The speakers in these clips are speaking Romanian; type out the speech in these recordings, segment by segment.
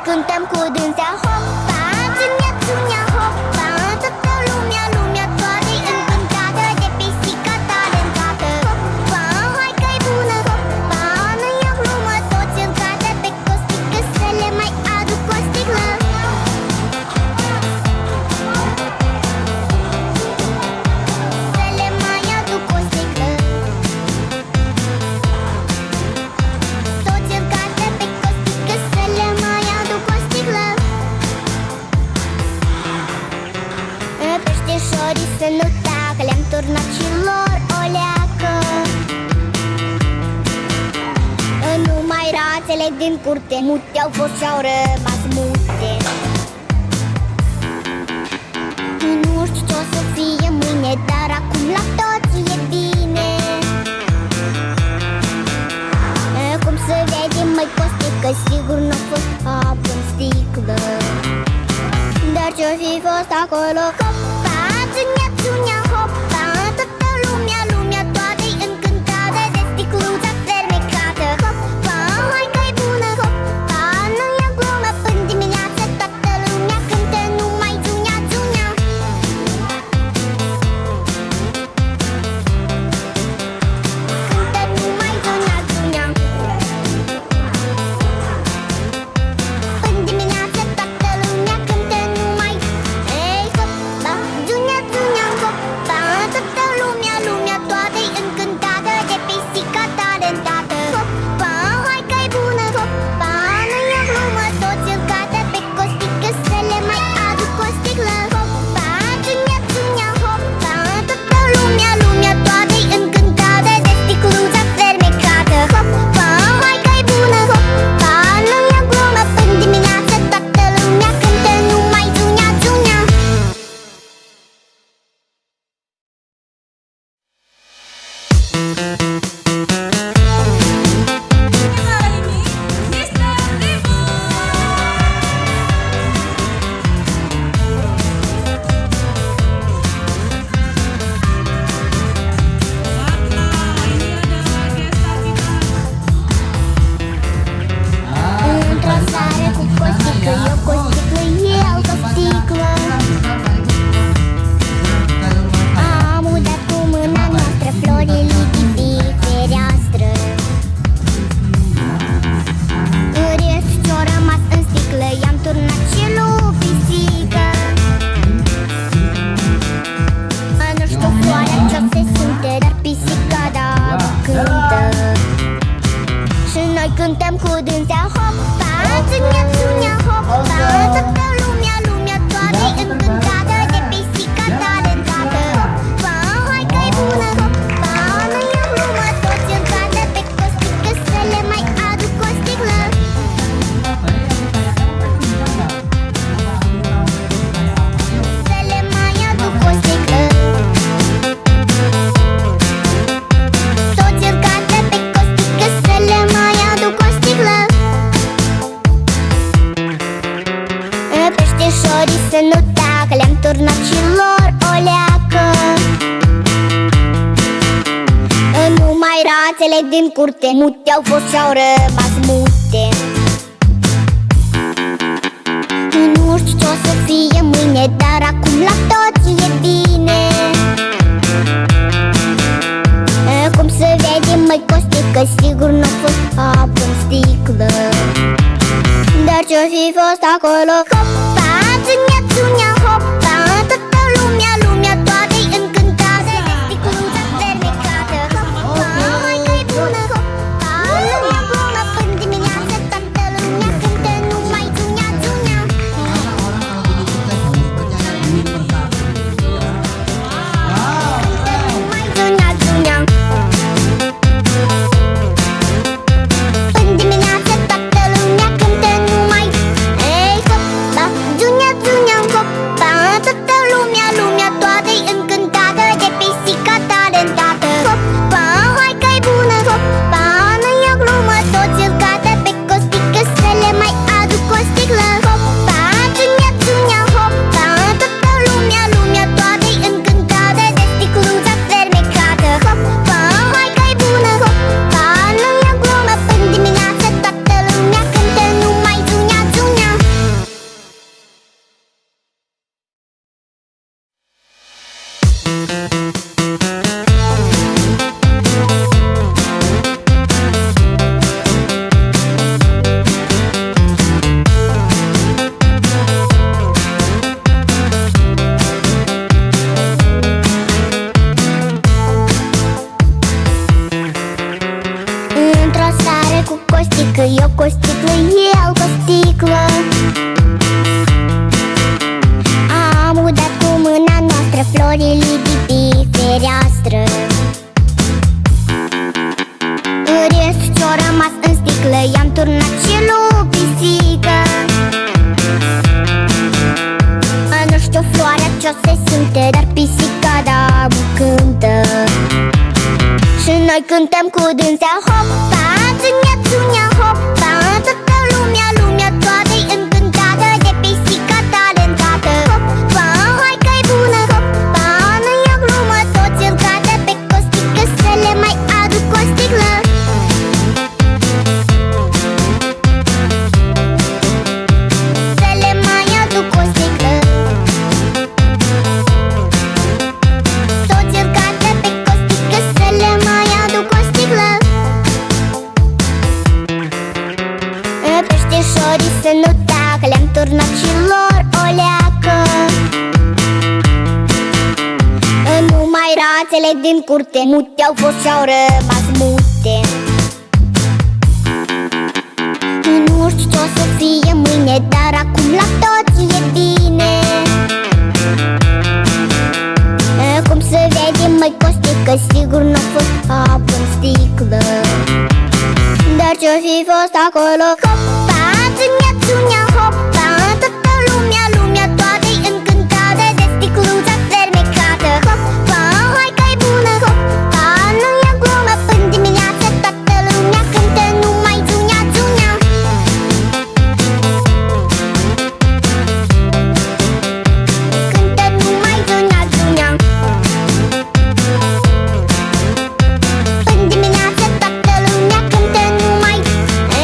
Cântăm cu dânsea hopa, țunia, țunia, hopa. Toată lumea, lumea toată-i încântată de pisica talentată. Hopa, hai că-i bună, hopa, nu e o glumă, toți încată pe costică să le mai aduc o sticlă. Să le mai aduc o sticlă. Toți încată pe costică să le mai aduc o sticlă. Peștișorii să nu tacă, le-am turnat și lor o leacă. Numai rațele din curte mute au fost și-au rămas mute. Nu știu ce o să fie mâine, dar acum la toți e bine. Cum să vedem, măi costică, sigur n-a fost apă în sticlă. Dar ce-o fi fost acolo? Hopa, țunia, țunia, hopa. Toată lumea, lumea toată-i încântată de sticluța fermecată. Hopa, hai că-i bună, hopa, nu e o glumă, până dimineață toată lumea cântă numai țunia, țunia. Cântă numai țunia, țunia. Până dimineață toată lumea cântă numai ei, hopa, țunia, țunia, hopa. Toată lumea, lumea toată-i încântată de pisica talentată. Hopa, hai că-i bună, hopa, nu e o glumă, toți încată pe costică să le mai aduc o sticlă. Hopa, țunia, țunia, hopa. Toată lumea, lumea toată-i încântată de sticluța fermecată. Hopa, hai că-i bună, hopa, nu e o glumă, până dimineață toată lumea cântă numai țunia, țunia. Într-o seară cu costică, eu cu o sticlă, el cu o sticlă. Am udat cu mâna noastră florile din fereastră. În rest ce-o rămas în sticlă, i-am turnat și lui pisică. Nu știu floarea ce-o se simte, dar pisica da cântă. Și noi cântăm cu dânsea hopa, țunia, țunia, hopa. Toată lumea, lumea toată-i încântată de pisica talentată. Hopa, hai că-i bună, hopa, nu e o glumă, toți încată pe costică să le mai aduc o sticlă. Să le mai aduc o sticlă. Toți încată pe costică să le mai aduc o sticlă. Peștișorii să nu tacă, le-am turnat și lor o leacă. Numai rațele din curte mute au fost și-au rămas mute. Nu știu ce o să fie mâine, dar acum la toți e bine. Cum să vedem, măi costică, sigur n-a fost apă în sticlă. Dar ce-o fi fost acolo? Hopa, țunia, țunia, hopa. Toată lumea, lumea toată-i încântată de sticluța fermecată. Hopa, hai că-i bună, hopa, nu e o glumă, o sticlă, eu cu o sticlă, el cu o sticlă. Am udat cu mâna noastră florile de pe fereastră. Restul ce-o rămas în sticlă i-am turnat și lui pisică. Nu știu floarea ce-o se simte, dar pisica da cântă. Și noi cântăm cu dânsea. Hopa, țunia, țunia, hopa, toată lumea, lumea toată-i încântată de pisica talentată. Hopa, hai că-i bună, hopa, nu e o glumă, toți îl cadă pe costică, să le mai aduc o sticlă. Să le mai aduc o sticlă. Toți îl cadă pe costică, să le mai aduc o sticlă. Peștișorii să nu tacă, le-am turnat și lor o leacă. Numai rațele din curte mute au fost și-au rămas mute. Nu știu ce-o să fie mâine, dar acum la toți e bine. Cum se vede, măi costică, sigur n-a fost apă în sticlă. Dar ce-o fi fost acolo? Hopa, țunia, țunia, hopa, toată lumea, lumea toată-i încântată de sticluța fermecată. Hopa, hai că-i bună, hopa, nu e glumă, până dimineață toată lumea cântă numai țunia, țunia. Cântă numai țunia, țunia. Până dimineață toată lumea cântă numai.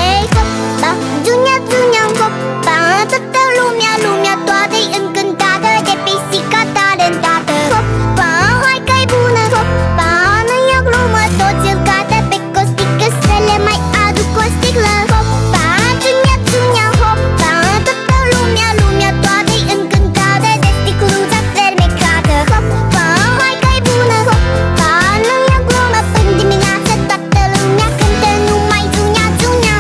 Ei, hopa, țunia, țunia, hopa, toată lumea, lumea toată-i încântată de pisica talentată. Hopa, hai că-i bună, hopa, nu e o glumă, toți îl cadă pe costică, să le mai aduc o sticlă. Hopa, țunia, țunia, hopa, toată lumea, lumea toată-i încântată de sticluța fermecată. Hopa, hai că-i bună, hopa, nu e o glumă, până dimineață toată lumea cântă numai țunia, țunia.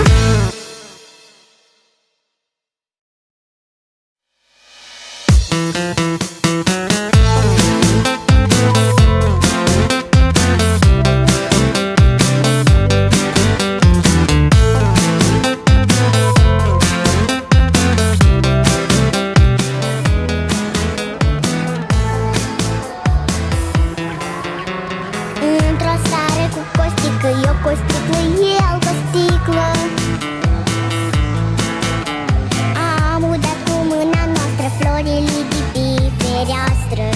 Într-o seară cu costică, eu cu o sticlă, el cu o sticlă. Am udat cu mâna noastră florile de pe fereastră.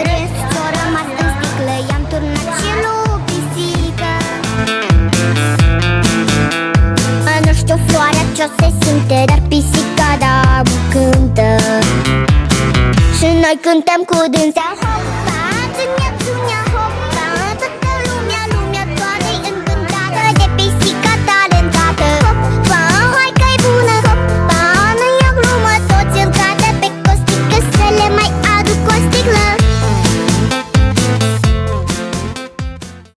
Restul ce-o rămas în sticlă i-am turnat și lui pisică. Nu știu floarea ce-o se simte, dar pisica da cântă. Și noi cântăm cu dânsea.